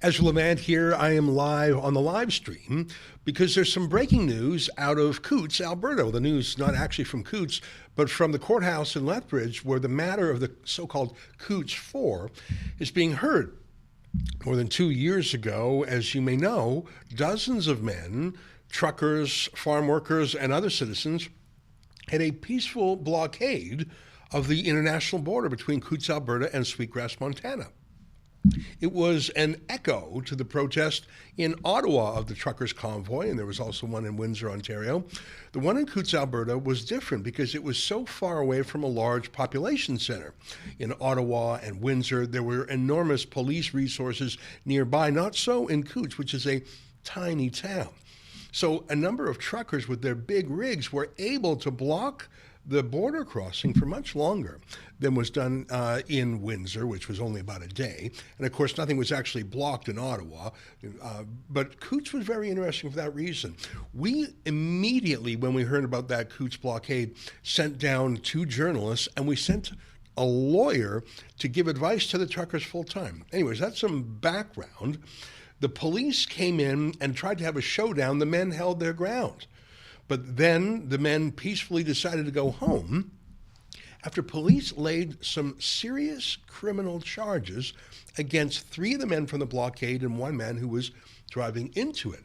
Ezra Levant here. I am live on the live stream because there's some breaking news out of Coutts, Alberta. The news not actually from Coutts, but from the courthouse in Lethbridge, where the matter of the so-called Coutts 4 is being heard. More than 2 years ago, as you may know, dozens of men, truckers, farm workers, and other citizens had a peaceful blockade of the international border between Coutts, Alberta, and Sweetgrass, Montana. It was an echo to the protest in Ottawa of the truckers' convoy, and there was also one in Windsor, Ontario. The one in Coutts, Alberta was different because it was so far away from a large population center. In Ottawa and Windsor, there were enormous police resources nearby, not so in Coutts, which is a tiny town. So a number of truckers with their big rigs were able to block the border crossing for much longer than was done in Windsor, which was only about a day. And of course, nothing was actually blocked in Ottawa. But Coutts was very interesting for that reason. We immediately, when we heard about that Coutts blockade, sent down 2 journalists, and we sent a lawyer to give advice to the truckers full time. Anyways, that's some background. The police came in and tried to have a showdown. The men held their ground. But then the men peacefully decided to go home after police laid some serious criminal charges against 3 of the men from the blockade and 1 man who was driving into it.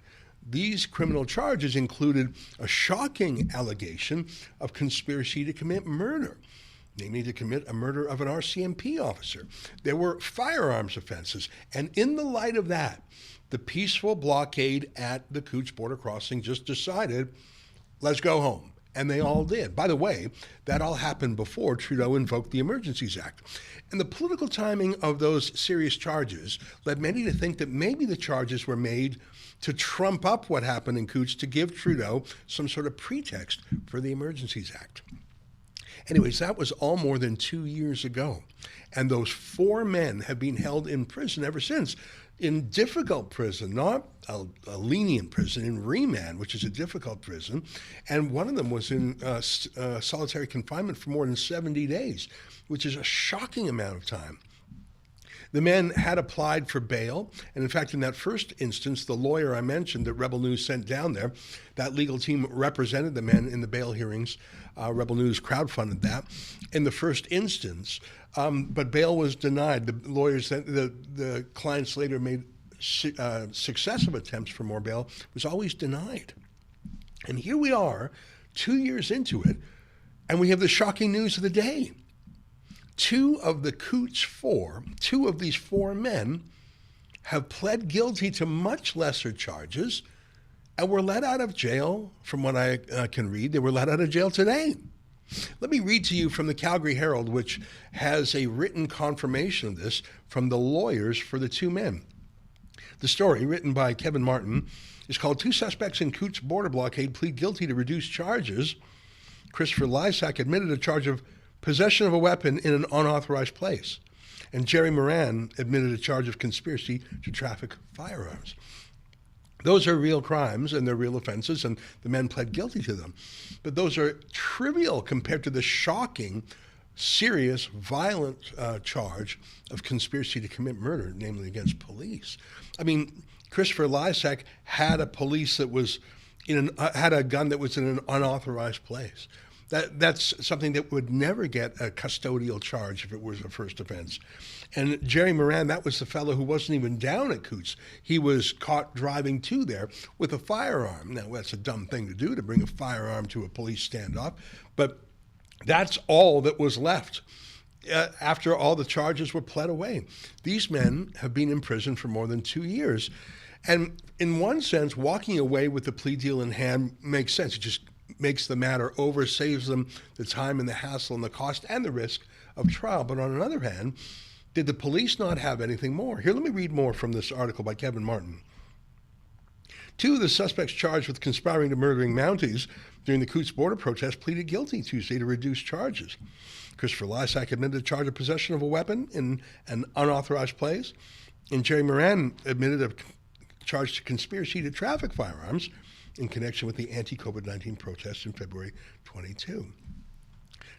These criminal charges included a shocking allegation of conspiracy to commit murder, namely to commit a murder of an RCMP officer. There were firearms offenses, and in the light of that, the peaceful blockade at the Coutts border crossing just decided, let's go home. And they all did. By the way, that all happened before Trudeau invoked the Emergencies Act. And the political timing of those serious charges led many to think that maybe the charges were made to trump up what happened in Coutts to give Trudeau some sort of pretext for the Emergencies Act. Anyways, that was all more than 2 years ago. And those 4 men have been held in prison ever since. In difficult prison, not a lenient prison, in remand, which is a difficult prison. And one of them was in solitary confinement for more than 70 days, which is a shocking amount of time. The men had applied for bail, and in fact, in that first instance, the lawyer I mentioned that Rebel News sent down there, that legal team represented the men in the bail hearings. Rebel News crowdfunded that in the first instance, but bail was denied. The lawyers, the clients later made successive attempts for more bail, was always denied. And here we are, 2 years into it, and we have the shocking news of the day. 2 of the Coutts 4, 2 of these 4 men have pled guilty to much lesser charges and were let out of jail. From what I can read, they were let out of jail today. Let me read to you from the Calgary Herald, which has a written confirmation of this from the lawyers for the 2 men. The story, written by Kevin Martin, is called 2 Suspects in Coutts Border Blockade Plead Guilty to Reduced Charges. Christopher Lysak admitted a charge of possession of a weapon in an unauthorized place. And Jerry Moran admitted a charge of conspiracy to traffic firearms. Those are real crimes and they're real offenses, and the men pled guilty to them. But those are trivial compared to the shocking, serious, violent charge of conspiracy to commit murder, namely against police. I mean, Christopher Lysak had a police that was had a gun that was in an unauthorized place. That's something that would never get a custodial charge if it was a first offense. And Jerry Moran, that was the fellow who wasn't even down at Coutts. He was caught driving to there with a firearm. Now, that's a dumb thing to do, to bring a firearm to a police standoff, but that's all that was left after all the charges were pled away. These men have been in prison for more than 2 years. And in one sense, walking away with the plea deal in hand makes sense. It just makes the matter over, saves them the time and the hassle and the cost and the risk of trial. But on another hand, did the police not have anything more? Here, let me read more from this article by Kevin Martin. 2 of the suspects charged with conspiring to murdering Mounties during the Coutts border protest pleaded guilty Tuesday to reduced charges. Christopher Lysak admitted a charge of possession of a weapon in an unauthorized place, and Jerry Moran admitted a charge to conspiracy to traffic firearms in connection with the anti-COVID-19 protests in February 22.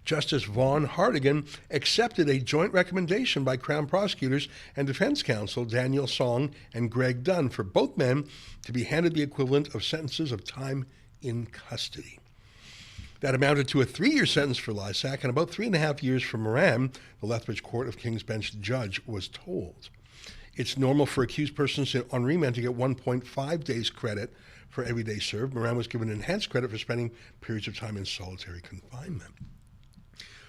Justice Vaughn Hartigan accepted a joint recommendation by Crown prosecutors and defense counsel Daniel Song and Greg Dunn for both men to be handed the equivalent of sentences of time in custody. That amounted to a 3-year sentence for Lysak and about 3.5 years for Moran, the Lethbridge Court of King's Bench judge was told. It's normal for accused persons on remand to get 1.5 days credit for every day served. Moran was given enhanced credit for spending periods of time in solitary confinement.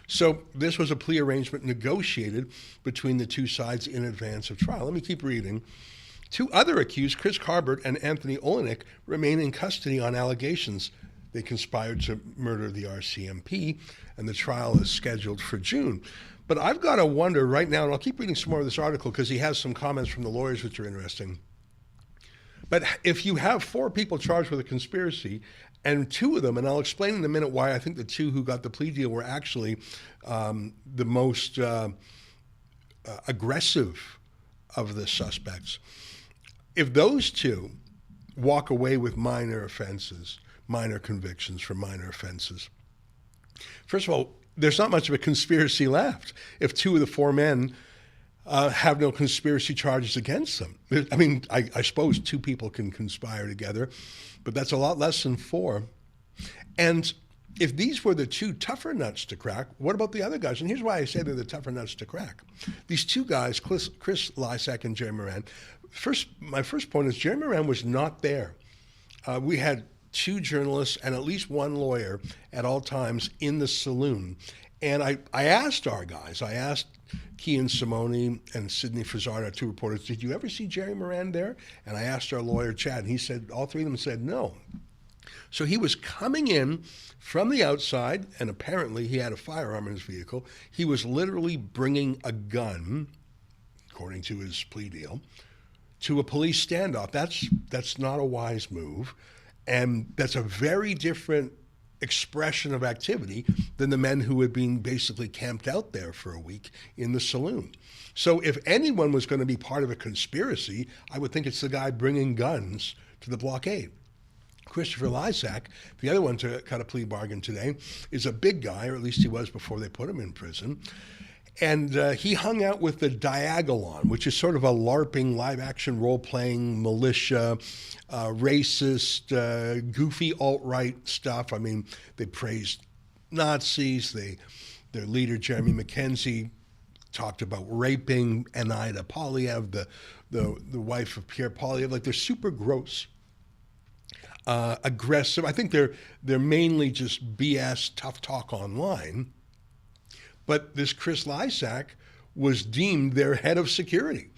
So this was a plea arrangement negotiated between the two sides in advance of trial. Let me keep reading. 2 other accused, Chris Carbert and Anthony Olenek, remain in custody on allegations they conspired to murder the RCMP, and the trial is scheduled for June. But I've got to wonder right now, and I'll keep reading some more of this article because he has some comments from the lawyers which are interesting. But if you have 4 people charged with a conspiracy, and 2 of them, and I'll explain in a minute why I think the 2 who got the plea deal were actually the most aggressive of the suspects. If those 2 walk away with minor offenses, minor convictions for minor offenses, first of all, there's not much of a conspiracy left if 2 of the 4 men have no conspiracy charges against them. I mean, I suppose 2 people can conspire together, but that's a lot less than 4. And if these were the 2 tougher nuts to crack, what about the other guys? And here's why I say they're the tougher nuts to crack. These 2 guys, Chris Lysak and Jerry Moran, my first point is Jerry Moran was not there. We had 2 journalists and at least 1 lawyer at all times in the saloon. And I asked our guys, I asked Kean Simone and Sidney Frazzard, our 2 reporters, did you ever see Jerry Moran there? And I asked our lawyer, Chad, and he said, all 3 of them said no. So he was coming in from the outside, and apparently he had a firearm in his vehicle. He was literally bringing a gun, according to his plea deal, to a police standoff. That's not a wise move. And that's a very different expression of activity than the men who had been basically camped out there for a week in the saloon. So if anyone was going to be part of a conspiracy, I would think it's the guy bringing guns to the blockade. Christopher Lysak, the other one to cut a plea bargain today, is a big guy, or at least he was before they put him in prison. And he hung out with the Diagolon, which is sort of a LARPing, live-action role-playing, militia, racist, goofy alt-right stuff. I mean, they praised Nazis. Their leader, Jeremy McKenzie, talked about raping Anida Polyev, the wife of Pierre Polyev. Like, they're super gross, aggressive. I think they're mainly just BS, tough talk online. But this Chris Lysak was deemed their head of security.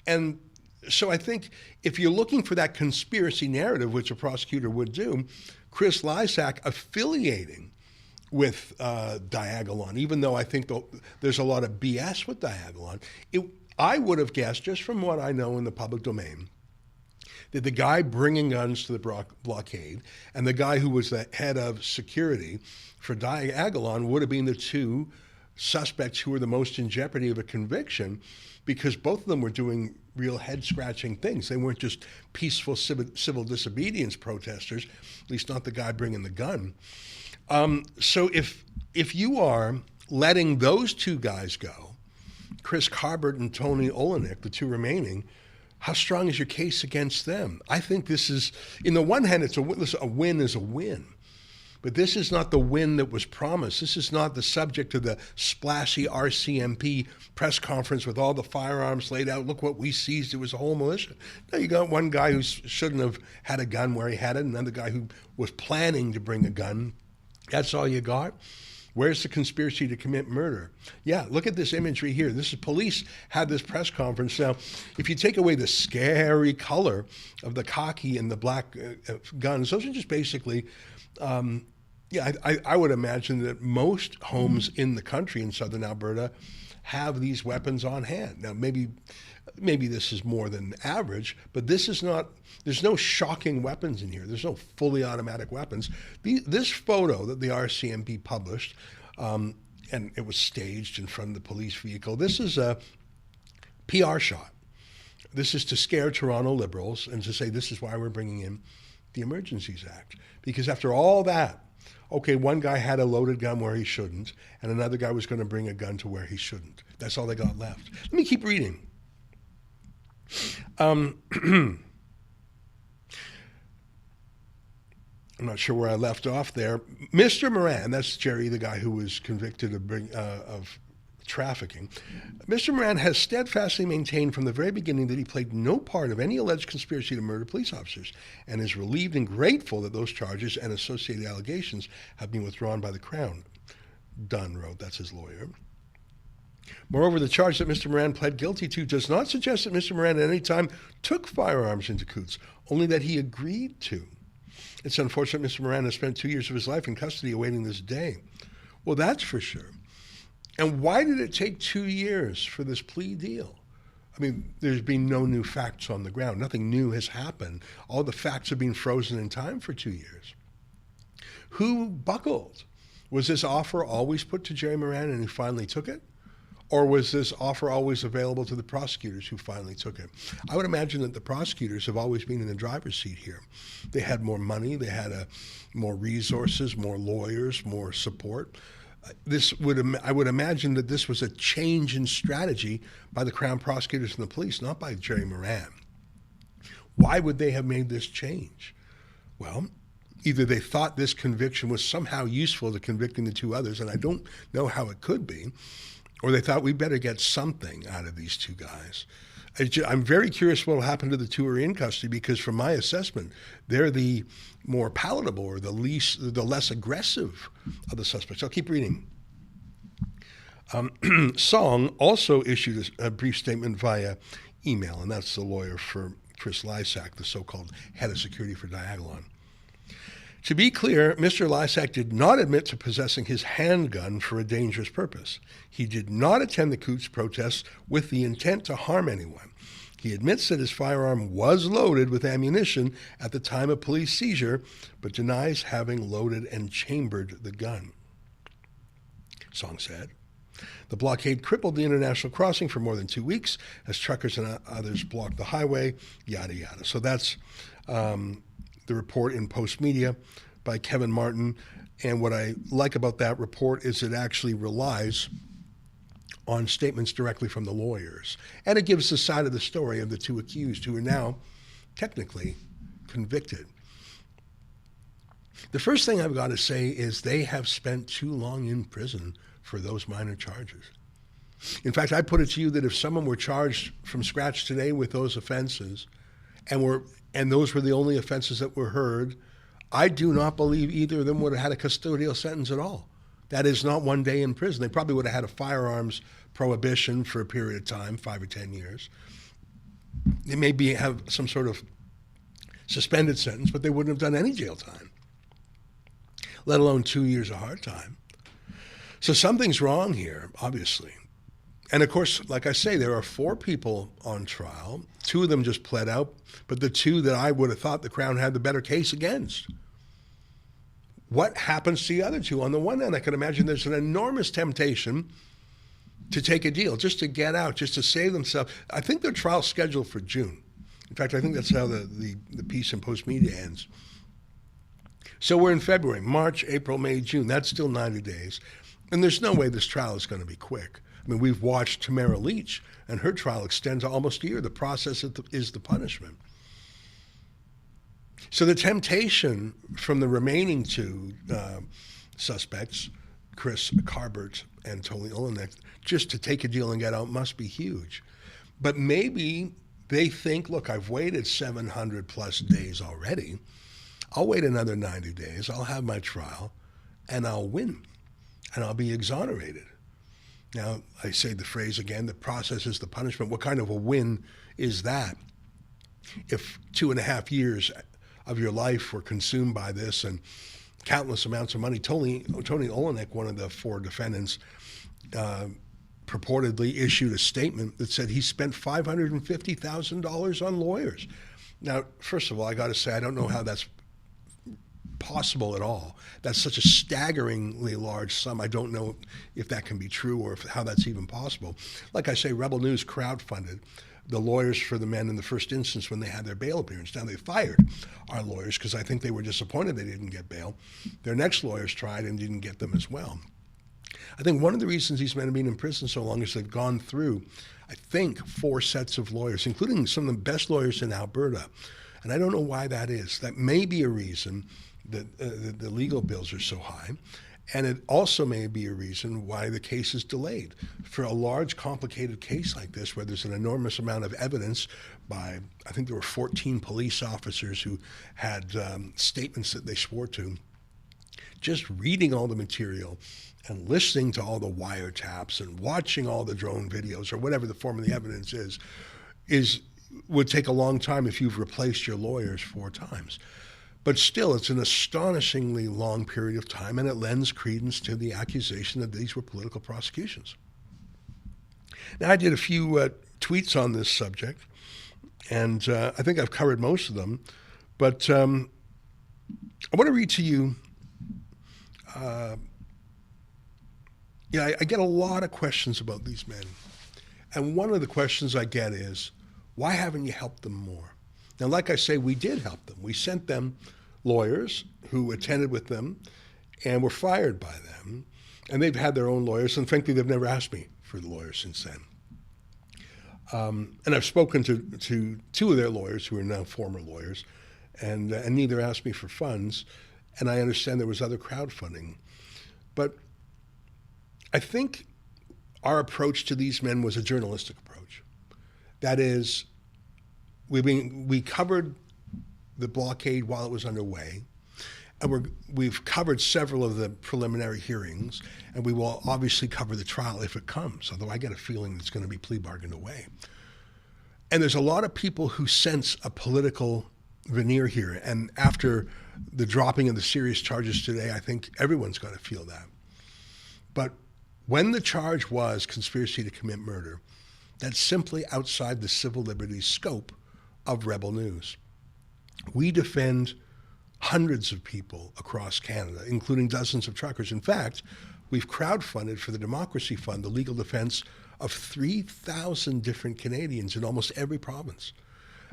And so I think if you're looking for that conspiracy narrative, which a prosecutor would do, Chris Lysak affiliating with Diagolon, even though I think there's a lot of BS with Diagolon, I would have guessed, just from what I know in the public domain, that the guy bringing guns to the blockade and the guy who was the head of security for Diagolon would have been the 2 suspects who were the most in jeopardy of a conviction, because both of them were doing real head-scratching things. They weren't just peaceful civil disobedience protesters, at least not the guy bringing the gun. So if you are letting those 2 guys go, Chris Carbert and Tony Olenek, the 2 remaining, how strong is your case against them? I think this is, in the one hand, a win is a win. But this is not the win that was promised. This is not the subject of the splashy RCMP press conference with all the firearms laid out. Look what we seized. It was a whole militia. No, you got one guy who shouldn't have had a gun where he had it, and another guy who was planning to bring a gun. That's all you got? Where's the conspiracy to commit murder? Yeah, look at this imagery here. This is police had this press conference. Now, if you take away the scary color of the khaki and the black guns, those are just basically... I would imagine that most homes in the country in southern Alberta have these weapons on hand. Now, maybe this is more than average, but this is not, there's no shocking weapons in here. There's no fully automatic weapons. This photo that the RCMP published, and it was staged in front of the police vehicle, this is a PR shot. This is to scare Toronto Liberals and to say this is why we're bringing in the Emergencies Act. Because after all that, Okay, one guy had a loaded gun where he shouldn't, and another guy was going to bring a gun to where he shouldn't. That's all they got left. Let me keep reading. I'm not sure where I left off there. Mr. Moran, that's Jerry, the guy who was convicted of trafficking. Mr. Moran has steadfastly maintained from the very beginning that he played no part of any alleged conspiracy to murder police officers, and is relieved and grateful that those charges and associated allegations have been withdrawn by the Crown. Dunn wrote, that's his lawyer. Moreover, the charge that Mr. Moran pled guilty to does not suggest that Mr. Moran at any time took firearms into Coutts, only that he agreed to. It's unfortunate Mr. Moran has spent 2 years of his life in custody awaiting this day. Well, that's for sure. And why did it take 2 years for this plea deal? I mean, there's been no new facts on the ground. Nothing new has happened. All the facts have been frozen in time for 2 years. Who buckled? Was this offer always put to Jerry Moran and he finally took it? Or was this offer always available to the prosecutors who finally took it? I would imagine that the prosecutors have always been in the driver's seat here. They had more money, they had more resources, more lawyers, more support. I would imagine that this was a change in strategy by the Crown prosecutors and the police, not by Jerry Moran. Why would they have made this change? Well, either they thought this conviction was somehow useful to convicting the two others, and I don't know how it could be, or they thought we better get something out of these two guys. I'm very curious what will happen to the two who are in custody, because from my assessment, they're the more palatable or the less aggressive of the suspects. I'll keep reading. Song also issued a brief statement via email, and that's the lawyer for Chris Lysak, the so-called head of security for Diagolon. To be clear, Mr. Lysak did not admit to possessing his handgun for a dangerous purpose. He did not attend the Coutts protests with the intent to harm anyone. He admits that his firearm was loaded with ammunition at the time of police seizure, but denies having loaded and chambered the gun. Song said, the blockade crippled the international crossing for more than 2 weeks as truckers and others blocked the highway, yada, yada. So that's the report in Post Media by Kevin Martin. And what I like about that report is it actually relies on statements directly from the lawyers. And it gives the side of the story of the two accused who are now technically convicted. The first thing I've got to say is they have spent too long in prison for those minor charges. In fact, I put it to you that if someone were charged from scratch today with those offenses and those were the only offenses that were heard, I do not believe either of them would have had a custodial sentence at all. That is not 1 day in prison. They probably would have had a firearms prohibition for a period of time, 5 or 10 years. They may have some sort of suspended sentence, but they wouldn't have done any jail time, let alone 2 years of hard time. So something's wrong here, obviously. And of course, like I say, there are 4 people on trial. 2 of them just pled out, but the 2 that I would have thought the Crown had the better case against. What happens to the other 2? On the one hand, I can imagine there's an enormous temptation to take a deal, just to get out, just to save themselves. I think their trial's scheduled for June. In fact, I think that's how the piece in Post Media ends. So we're in February, March, April, May, June. That's still 90 days. And there's no way this trial is going to be quick. I mean, we've watched Tamara Leach, and her trial extends almost a year. The process is the punishment. So the temptation from the remaining 2 suspects, Chris Carbert and Tony Olenek, just to take a deal and get out must be huge. But maybe they think, look, I've waited 700 plus days already. I'll wait another 90 days. I'll have my trial, and I'll win, and I'll be exonerated. Now, I say the phrase again, the process is the punishment. What kind of a win is that? If 2.5 years of your life were consumed by this and countless amounts of money. Tony Olenek, one of the 4 defendants, purportedly issued a statement that said he spent $550,000 on lawyers. Now, first of all, I got to say, I don't know how that's possible at all. That's such a staggeringly large sum. I don't know if that can be true or how that's even possible. Like I say, Rebel News crowdfunded the lawyers for the men in the first instance when they had their bail appearance. Now, they fired our lawyers because I think they were disappointed they didn't get bail. Their next lawyers tried and didn't get them as well. I think one of the reasons these men have been in prison so long is they've gone through, I think, 4 sets of lawyers, including some of the best lawyers in Alberta. And I don't know why that is. That may be a reason that the legal bills are so high. And it also may be a reason why the case is delayed. For a large, complicated case like this, where there's an enormous amount of evidence by, I think there were 14 police officers who had statements that they swore to, just reading all the material and listening to all the wiretaps and watching all the drone videos or whatever the form of the evidence would take a long time if you've replaced your lawyers 4 times. But still, it's an astonishingly long period of time, and it lends credence to the accusation that these were political prosecutions. Now, I did a few tweets on this subject, and I think I've covered most of them, but I want to read to you. I get a lot of questions about these men, and one of the questions I get is, why haven't you helped them more? Now, like I say, we did help them. We sent them lawyers who attended with them and were fired by them. And they've had their own lawyers. And frankly, they've never asked me for the lawyers since then. And I've spoken to 2 of their lawyers who are now former lawyers, and neither asked me for funds. And I understand there was other crowdfunding. But I think our approach to these men was a journalistic approach. That is, we covered the blockade while it was underway, and we've covered several of the preliminary hearings, and we will obviously cover the trial if it comes, although I get a feeling it's going to be plea bargained away. And there's a lot of people who sense a political veneer here, and after the dropping of the serious charges today, I think everyone's going to feel that. But when the charge was conspiracy to commit murder, that's simply outside the civil liberties scope of Rebel News. We defend hundreds of people across Canada, including dozens of truckers. In fact, we've crowdfunded for the Democracy Fund the legal defense of 3,000 different Canadians in almost every province.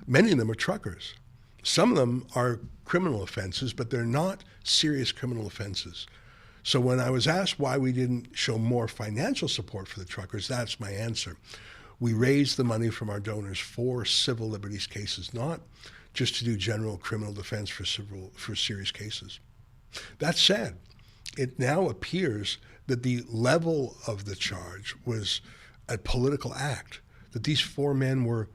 Many of them are truckers. Some of them are criminal offenses, but they're not serious criminal offenses. So when I was asked why we didn't show more financial support for the truckers, that's my answer. We raised the money from our donors for civil liberties cases, not just to do general criminal defense for serious cases. That said, it now appears that the level of the charge was a political act, that these 4 men were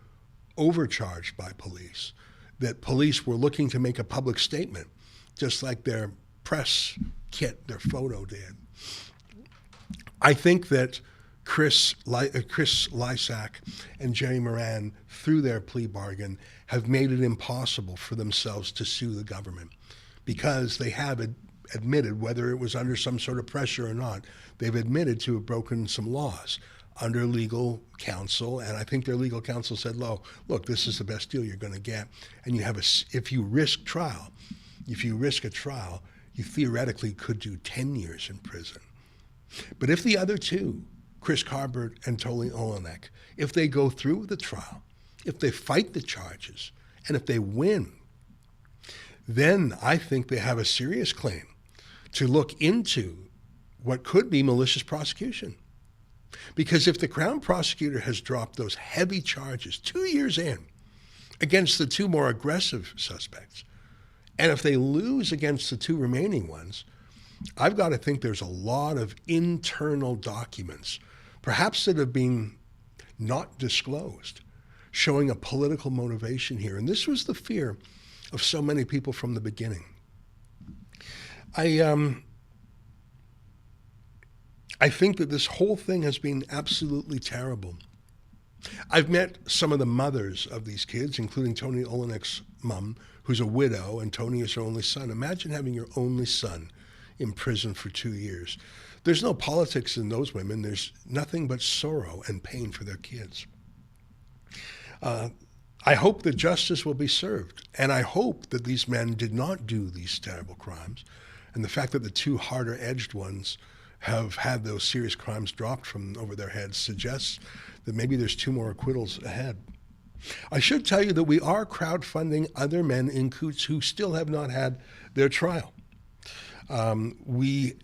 overcharged by police, that police were looking to make a public statement, just like their press kit, their photo did. I think that Chris Lysak and Jerry Moran, through their plea bargain, have made it impossible for themselves to sue the government because they have admitted, whether it was under some sort of pressure or not, they've admitted to have broken some laws under legal counsel. And I think their legal counsel said, look, this is the best deal you're going to get. And if you risk a trial, you theoretically could do 10 years in prison. But if the other 2, Chris Carbert and Tony Olenek, if they go through with the trial, if they fight the charges, and if they win, then I think they have a serious claim to look into what could be malicious prosecution. Because if the Crown prosecutor has dropped those heavy charges 2 years in against the 2 more aggressive suspects, and if they lose against the 2 remaining ones, I've got to think there's a lot of internal documents, perhaps that have been not disclosed, showing a political motivation here. And this was the fear of so many people from the beginning. I think that this whole thing has been absolutely terrible. I've met some of the mothers of these kids, including Tony Olenek's mom, who's a widow, and Tony is her only son. Imagine having your only son in prison for 2 years. There's no politics in those women. There's nothing but sorrow and pain for their kids. I hope that justice will be served, and I hope that these men did not do these terrible crimes, and the fact that the 2 harder-edged ones have had those serious crimes dropped from over their heads suggests that maybe there's 2 more acquittals ahead. I should tell you that we are crowdfunding other men in Coutts who still have not had their trial. We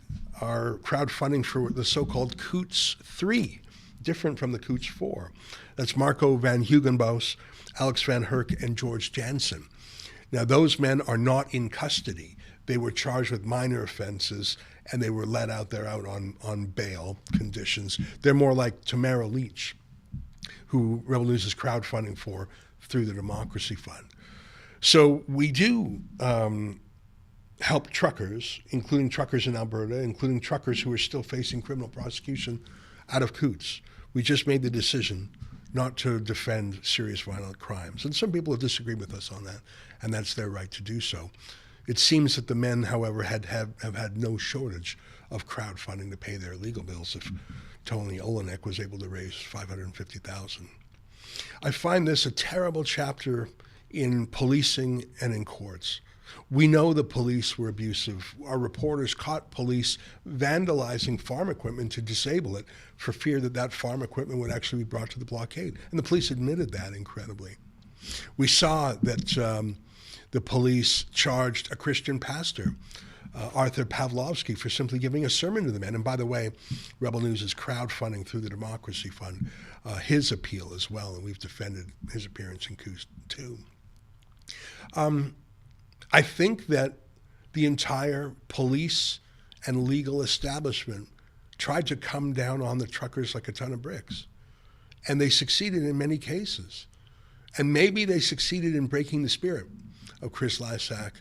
are crowdfunding for the so-called Coutts 3, different from the Coutts 4. That's Marco van Hugenbos, Alex van Herk, and George Jansen. Now, those men are not in custody. They were charged with minor offenses, and they were let out. They're out on bail conditions. They're more like Tamara Leach, who Rebel News is crowdfunding for through the Democracy Fund. So we do help truckers, including truckers in Alberta, including truckers who are still facing criminal prosecution out of Coutts. We just made the decision not to defend serious violent crimes. And some people have disagreed with us on that, and that's their right to do so. It seems that the men, however, have had no shortage of crowdfunding to pay their legal bills if Tony Olenek was able to raise $550,000. I find this a terrible chapter in policing and in courts. We know the police were abusive. Our reporters caught police vandalizing farm equipment to disable it for fear that that farm equipment would actually be brought to the blockade. And the police admitted that, incredibly. We saw that the police charged a Christian pastor, Arthur Pavlovsky, for simply giving a sermon to the men. And by the way, Rebel News is crowdfunding through the Democracy Fund his appeal as well, and we've defended his appearance in Coutts too. I think that the entire police and legal establishment tried to come down on the truckers like a ton of bricks. And they succeeded in many cases. And maybe they succeeded in breaking the spirit of Chris Lysak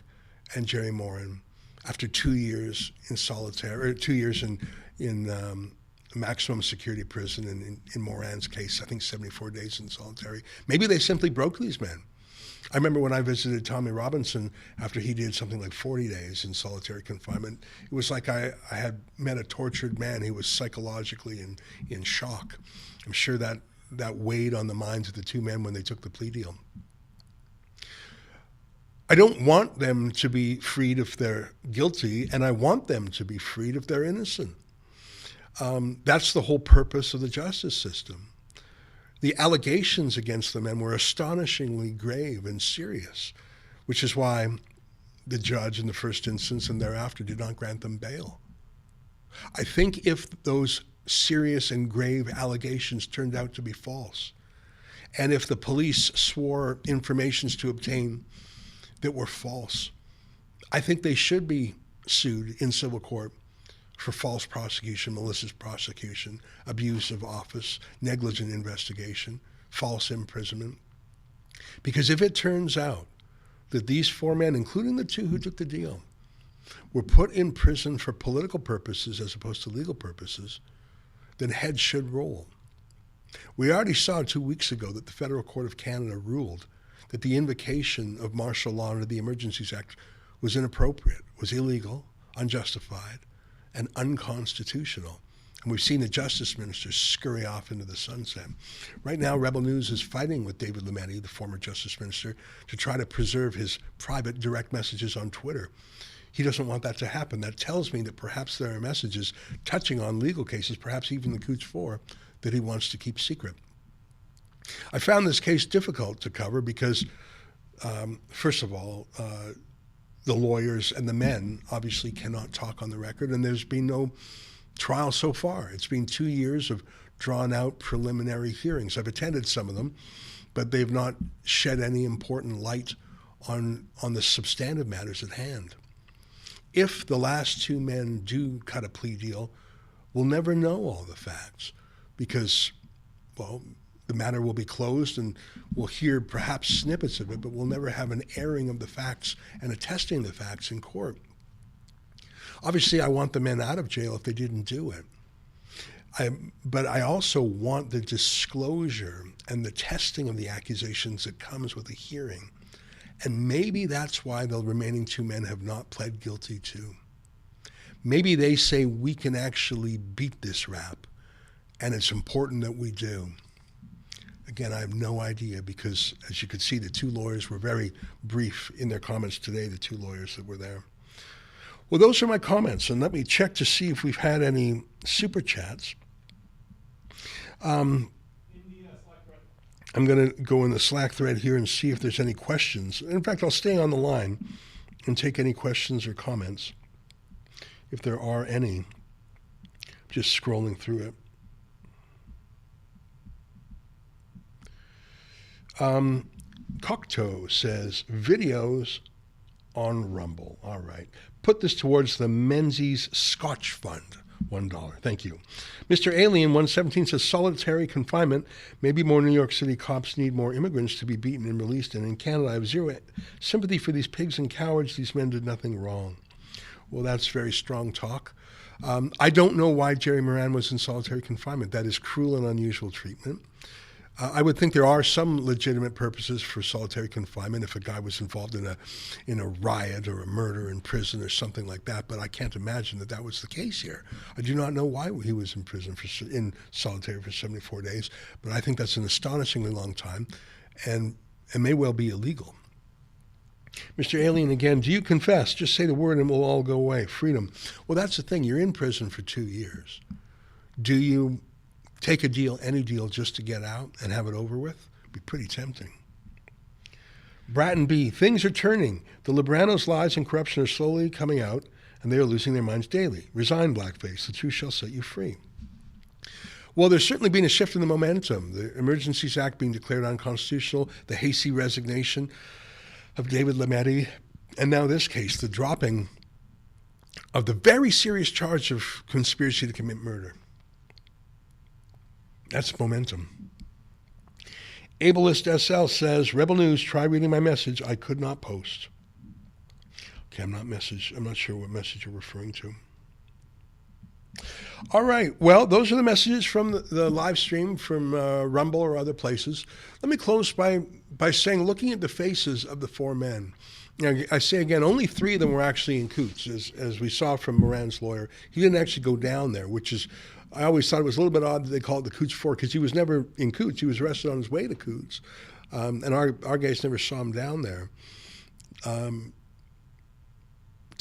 and Jerry Morin after 2 years in solitary, or 2 years in maximum security prison, and in Moran's case, I think 74 days in solitary. Maybe they simply broke these men. I remember when I visited Tommy Robinson after he did something like 40 days in solitary confinement. It was like I had met a tortured man. He was psychologically in shock. I'm sure that weighed on the minds of the two men when they took the plea deal. I don't want them to be freed if they're guilty, and I want them to be freed if they're innocent. That's the whole purpose of the justice system. The allegations against the men were astonishingly grave and serious, which is why the judge in the first instance and thereafter did not grant them bail. I think if those serious and grave allegations turned out to be false, and if the police swore informations to obtain that were false, I think they should be sued in civil court for false prosecution, malicious prosecution, abuse of office, negligent investigation, false imprisonment. Because if it turns out that these four men, including the two who took the deal, were put in prison for political purposes as opposed to legal purposes, then heads should roll. We already saw 2 weeks ago that the Federal Court of Canada ruled that the invocation of martial law under the Emergencies Act was inappropriate, was illegal, unjustified, and unconstitutional. And we've seen the Justice Minister scurry off into the sunset. Right now, Rebel News is fighting with David Lametti, the former Justice Minister, to try to preserve his private direct messages on Twitter. He doesn't want that to happen. That tells me that perhaps there are messages touching on legal cases, perhaps even the Coutts 4, that he wants to keep secret. I found this case difficult to cover because, first of all, the lawyers and the men obviously cannot talk on the record, and there's been no trial so far. It's been 2 years of drawn-out preliminary hearings. I've attended some of them, but they've not shed any important light on the substantive matters at hand. If the last two men do cut a plea deal, we'll never know all the facts because, well, the matter will be closed and we'll hear perhaps snippets of it, but we'll never have an airing of the facts and a testing of the facts in court. Obviously, I want the men out of jail if they didn't do it. But I also want the disclosure and the testing of the accusations that comes with a hearing. And maybe that's why the remaining two men have not pled guilty too. Maybe they say we can actually beat this rap, and it's important that we do. Again, I have no idea because, as you could see, the two lawyers were very brief in their comments today, the two lawyers that were there. Well, those are my comments, and let me check to see if we've had any super chats. I'm going to go in the Slack thread here and see if there's any questions. In fact, I'll stay on the line and take any questions or comments, if there are any. Just scrolling through it. Coutts says, videos on Rumble. All right. Put this towards the Menzies Scotch Fund. $1. Thank you. Mr. Alien 117 says solitary confinement. Maybe more New York City cops need more immigrants to be beaten and released. And in Canada, I have zero sympathy for these pigs and cowards. These men did nothing wrong. Well, that's very strong talk. I don't know why Jerry Moran was in solitary confinement. That is cruel and unusual treatment. I would think there are some legitimate purposes for solitary confinement if a guy was involved in a riot or a murder in prison or something like that, but I can't imagine that was the case here. I do not know why he was in prison in solitary for 74 days, but I think that's an astonishingly long time and may well be illegal. Mr. Alien again, do you confess? Just say the word and we'll all go away. Freedom. Well, that's the thing. You're in prison for 2 years. Do you take a deal, any deal, just to get out and have it over with? It'd be pretty tempting. Bratton B, things are turning. The Libranos' lies and corruption are slowly coming out, and they are losing their minds daily. Resign, blackface. The truth shall set you free. Well, there's certainly been a shift in the momentum. The Emergencies Act being declared unconstitutional, the hasty resignation of David Lametti, and now this case, the dropping of the very serious charge of conspiracy to commit murder. That's momentum. Ableist SL says, Rebel News, try reading my message. I could not post. Okay, I'm not sure what message you're referring to. All right. Well, those are the messages from the live stream from Rumble or other places. Let me close by saying, looking at the faces of the four men, I say again, only 3 of them were actually in Coutts, as we saw from Moran's lawyer. He didn't actually go down there, which is, I always thought it was a little bit odd that they called it the Coutts 4, because he was never in Coutts. He was arrested on his way to Coutts, and our guys never saw him down there. To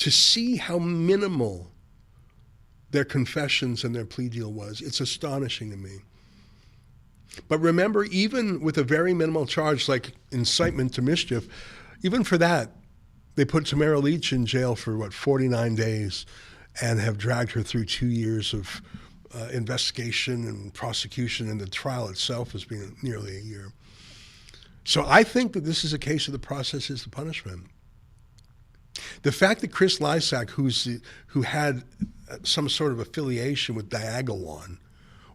see how minimal their confessions and their plea deal was, it's astonishing to me. But remember, even with a very minimal charge like incitement to mischief, even for that, they put Tamara Leach in jail for, 49 days and have dragged her through 2 years of investigation and prosecution, and the trial itself has been nearly a year. So I think that this is a case of the process is the punishment. The fact that Chris Lysak, who had some sort of affiliation with Diagolon,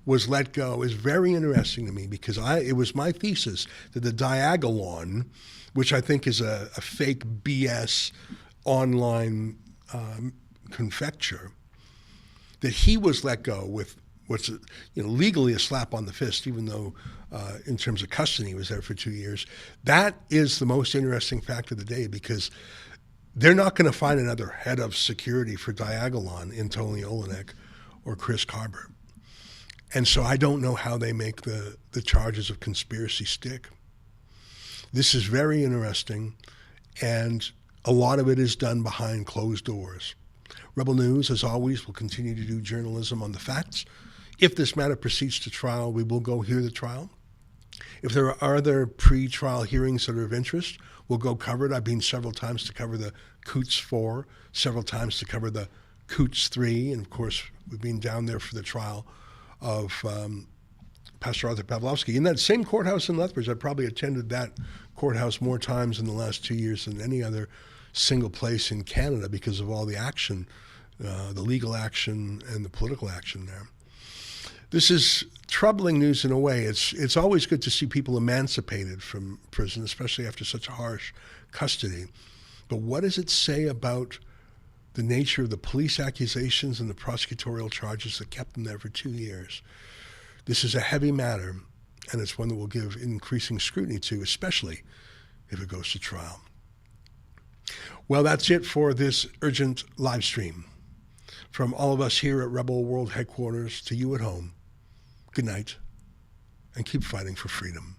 was let go is very interesting to me, because it was my thesis that the Diagolon, which I think is a fake BS online confecture, that he was let go with what's legally a slap on the fist, even though in terms of custody he was there for 2 years. That is the most interesting fact of the day, because they're not going to find another head of security for Diagolon in Tony Olenek or Chris Carber. And so I don't know how they make the charges of conspiracy stick. This is very interesting, and a lot of it is done behind closed doors. Rebel News, as always, will continue to do journalism on the facts. If this matter proceeds to trial, we will go hear the trial. If there are other pre-trial hearings that are of interest, we'll go cover it. I've been several times to cover the Coutts 4, several times to cover the Coutts 3, and of course, we've been down there for the trial of Pastor Arthur Pavlovsky. In that same courthouse in Lethbridge, I probably attended that courthouse more times in the last 2 years than any other single place in Canada, because of all the action, the legal action and the political action there. This is troubling news in a way. It's always good to see people emancipated from prison, especially after such a harsh custody. But what does it say about the nature of the police accusations and the prosecutorial charges that kept them there for 2 years? This is a heavy matter, and it's one that we'll give increasing scrutiny to, especially if it goes to trial. Well, that's it for this urgent live stream. From all of us here at Rebel World Headquarters to you at home, good night, and keep fighting for freedom.